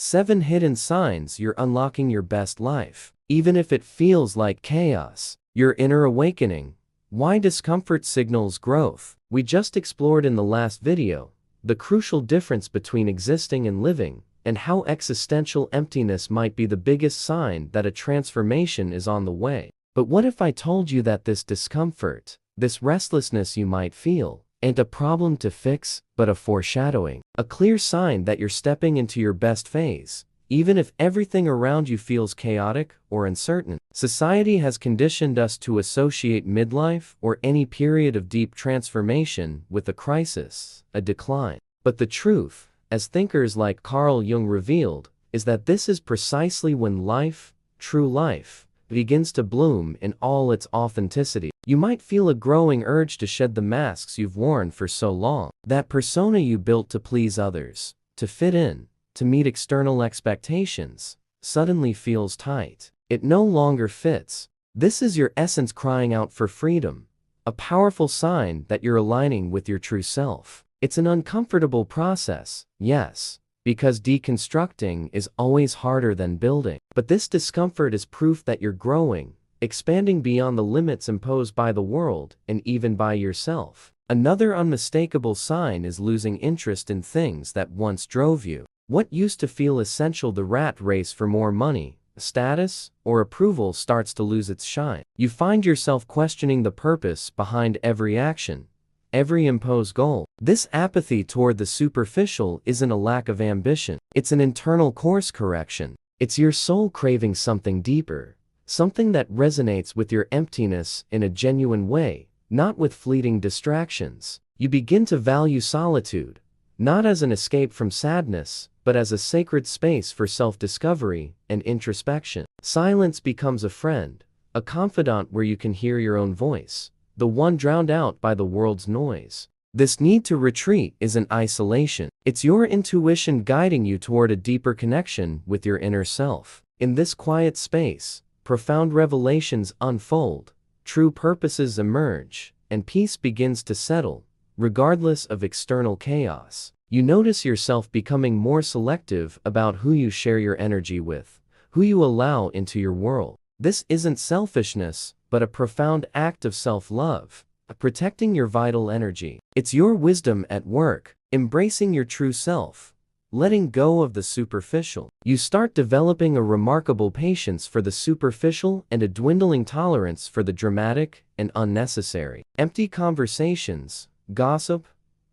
7 hidden signs you're unlocking your best life. Even if it feels like chaos, your inner awakening. Why discomfort signals growth. We just explored in the last video the crucial difference between existing and living, and how existential emptiness might be the biggest sign that a transformation is on the way. But what if I told you that this discomfort, this restlessness you might feel, ain't a problem to fix, but a foreshadowing, a clear sign that you're stepping into your best phase, even if everything around you feels chaotic or uncertain? Society has conditioned us to associate midlife or any period of deep transformation with a crisis, a decline. But the truth, as thinkers like Carl Jung revealed, is that this is precisely when life, true life, begins to bloom in all its authenticity. You might feel a growing urge to shed the masks you've worn for so long. That persona you built to please others, to fit in, to meet external expectations, suddenly feels tight. It no longer fits. This is your essence crying out for freedom, a powerful sign that you're aligning with your true self. It's an uncomfortable process, yes, because deconstructing is always harder than building. But this discomfort is proof that you're growing, expanding beyond the limits imposed by the world and even by yourself. Another unmistakable sign is losing interest in things that once drove you. What used to feel essential, the rat race for more money, status, or approval, starts to lose its shine. You find yourself questioning the purpose behind every action, every imposed goal. This apathy toward the superficial isn't a lack of ambition. It's an internal course correction. It's your soul craving something deeper, something that resonates with your emptiness in a genuine way, not with fleeting distractions. You begin to value solitude, not as an escape from sadness, but as a sacred space for self-discovery and introspection. Silence becomes a friend, a confidant where you can hear your own voice, the one drowned out by the world's noise. This need to retreat isn't isolation. It's your intuition guiding you toward a deeper connection with your inner self. In this quiet space, profound revelations unfold, true purposes emerge, and peace begins to settle, regardless of external chaos. You notice yourself becoming more selective about who you share your energy with, who you allow into your world. This isn't selfishness, but a profound act of self-love, protecting your vital energy. It's your wisdom at work, embracing your true self, letting go of the superficial. You start developing a remarkable patience for the superficial and a dwindling tolerance for the dramatic and unnecessary. Empty conversations, gossip,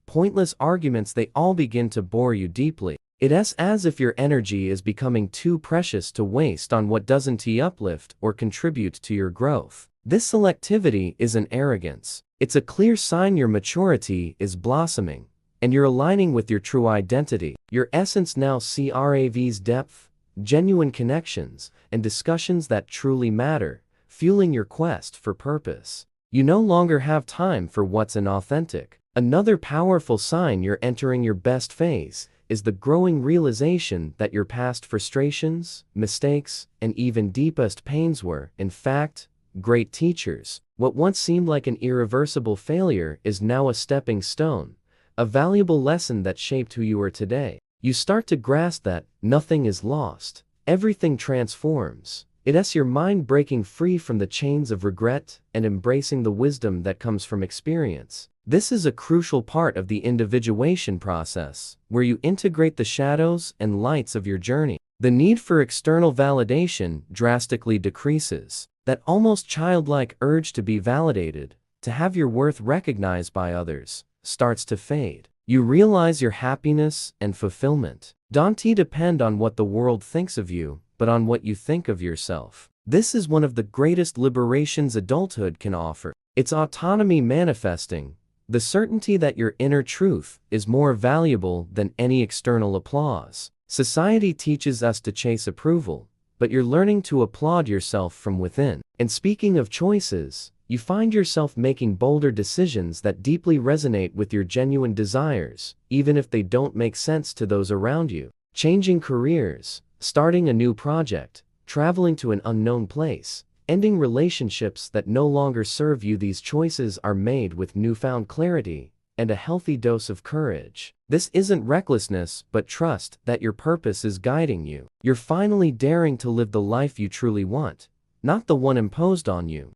pointless arguments, they all begin to bore you deeply. It's as if your energy is becoming too precious to waste on what doesn't uplift or contribute to your growth. This selectivity isn't arrogance. It's a clear sign your maturity is blossoming, and you're aligning with your true identity. Your essence now craves depth, genuine connections, and discussions that truly matter, fueling your quest for purpose. You no longer have time for what's inauthentic. Another powerful sign you're entering your best phase is the growing realization that your past frustrations, mistakes, and even deepest pains were, in fact, great teachers. What once seemed like an irreversible failure is now a stepping stone, a valuable lesson that shaped who you are today. You start to grasp that nothing is lost, everything transforms. It's your mind breaking free from the chains of regret and embracing the wisdom that comes from experience. This is a crucial part of the individuation process, where you integrate the shadows and lights of your journey. The need for external validation drastically decreases. That almost childlike urge to be validated, to have your worth recognized by others, starts to fade. You realize your happiness and fulfillment don't depend on what the world thinks of you, but on what you think of yourself. This is one of the greatest liberations adulthood can offer. It's autonomy manifesting, the certainty that your inner truth is more valuable than any external applause. Society teaches us to chase approval, but you're learning to applaud yourself from within. And speaking of choices, you find yourself making bolder decisions that deeply resonate with your genuine desires, even if they don't make sense to those around you. Changing careers, starting a new project, traveling to an unknown place, ending relationships that no longer serve you. These choices are made with newfound clarity, and a healthy dose of courage. This isn't recklessness, but trust that your purpose is guiding you. You're finally daring to live the life you truly want, not the one imposed on you.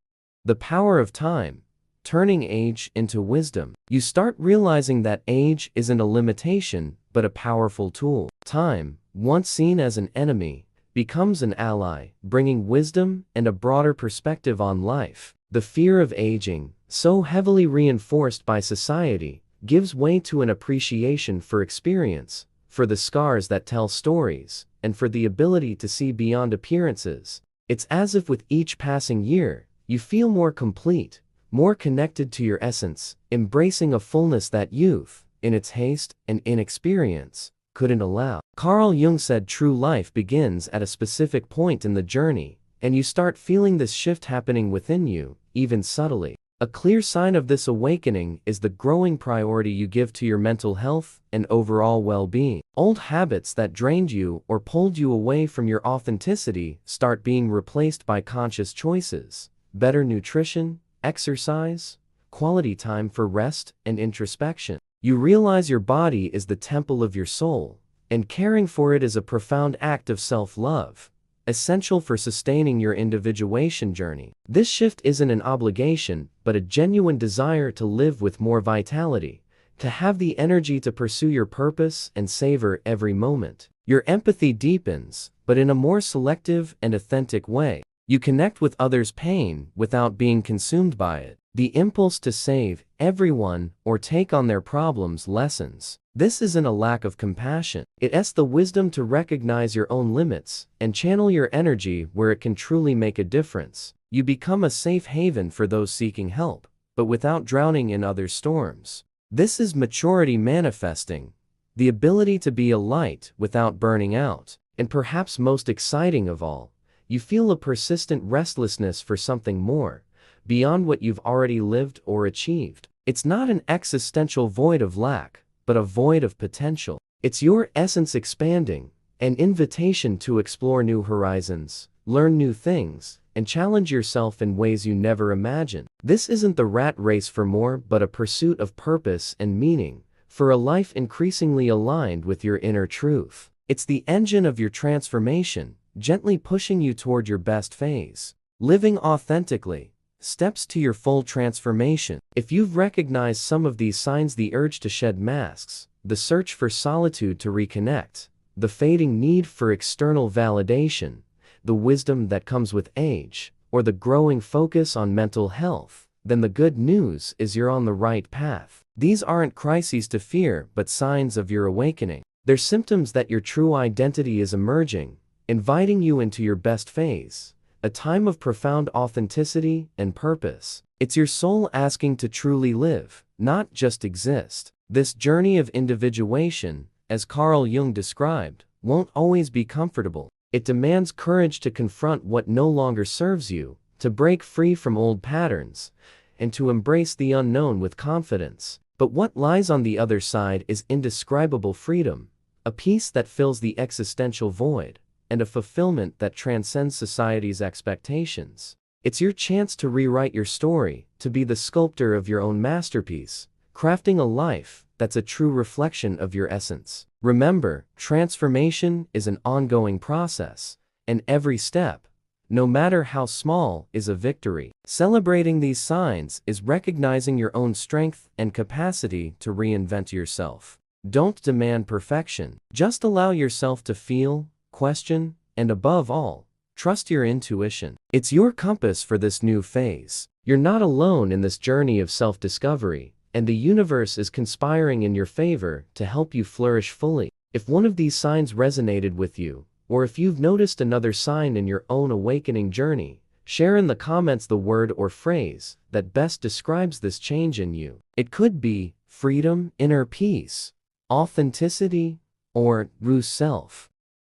The power of time, turning age into wisdom. You start realizing that age isn't a limitation, but a powerful tool. Time, once seen as an enemy, becomes an ally, bringing wisdom and a broader perspective on life. The fear of aging, so heavily reinforced by society, gives way to an appreciation for experience, for the scars that tell stories, and for the ability to see beyond appearances. It's as if with each passing year, you feel more complete, more connected to your essence, embracing a fullness that youth, in its haste and inexperience, couldn't allow. Carl Jung said true life begins at a specific point in the journey, and you start feeling this shift happening within you, even subtly. A clear sign of this awakening is the growing priority you give to your mental health and overall well-being. Old habits that drained you or pulled you away from your authenticity start being replaced by conscious choices. Better nutrition, exercise, quality time for rest and introspection. You realize your body is the temple of your soul, and caring for it is a profound act of self-love, essential for sustaining your individuation journey. This shift isn't an obligation, but a genuine desire to live with more vitality, to have the energy to pursue your purpose and savor every moment. Your empathy deepens, but in a more selective and authentic way. You connect with others' pain without being consumed by it. The impulse to save everyone or take on their problems lessens. This isn't a lack of compassion. It's the wisdom to recognize your own limits and channel your energy where it can truly make a difference. You become a safe haven for those seeking help, but without drowning in other storms. This is maturity manifesting, the ability to be a light without burning out. And perhaps most exciting of all, you feel a persistent restlessness for something more, beyond what you've already lived or achieved. It's not an existential void of lack, but a void of potential. It's your essence expanding, an invitation to explore new horizons, learn new things, and challenge yourself in ways you never imagined. This isn't the rat race for more, but a pursuit of purpose and meaning, for a life increasingly aligned with your inner truth. It's the engine of your transformation, gently pushing you toward your best phase. Living authentically, steps to your full transformation. If you've recognized some of these signs, the urge to shed masks, the search for solitude to reconnect, the fading need for external validation, the wisdom that comes with age, or the growing focus on mental health, then the good news is you're on the right path. These aren't crises to fear, but signs of your awakening. They're symptoms that your true identity is emerging, inviting you into your best phase, a time of profound authenticity and purpose. It's your soul asking to truly live, not just exist. This journey of individuation, as Carl Jung described, won't always be comfortable. It demands courage to confront what no longer serves you, to break free from old patterns, and to embrace the unknown with confidence. But what lies on the other side is indescribable freedom, a peace that fills the existential void, and a fulfillment that transcends society's expectations. It's your chance to rewrite your story, to be the sculptor of your own masterpiece, crafting a life that's a true reflection of your essence. Remember, transformation is an ongoing process, and every step, no matter how small, is a victory. Celebrating these signs is recognizing your own strength and capacity to reinvent yourself. Don't demand perfection. Just allow yourself to feel, question, and above all, trust your intuition. It's your compass for this new phase. You're not alone in this journey of self-discovery, and the universe is conspiring in your favor to help you flourish fully. If one of these signs resonated with you, or if you've noticed another sign in your own awakening journey, share in the comments the word or phrase that best describes this change in you. It could be freedom, inner peace, authenticity, or true self.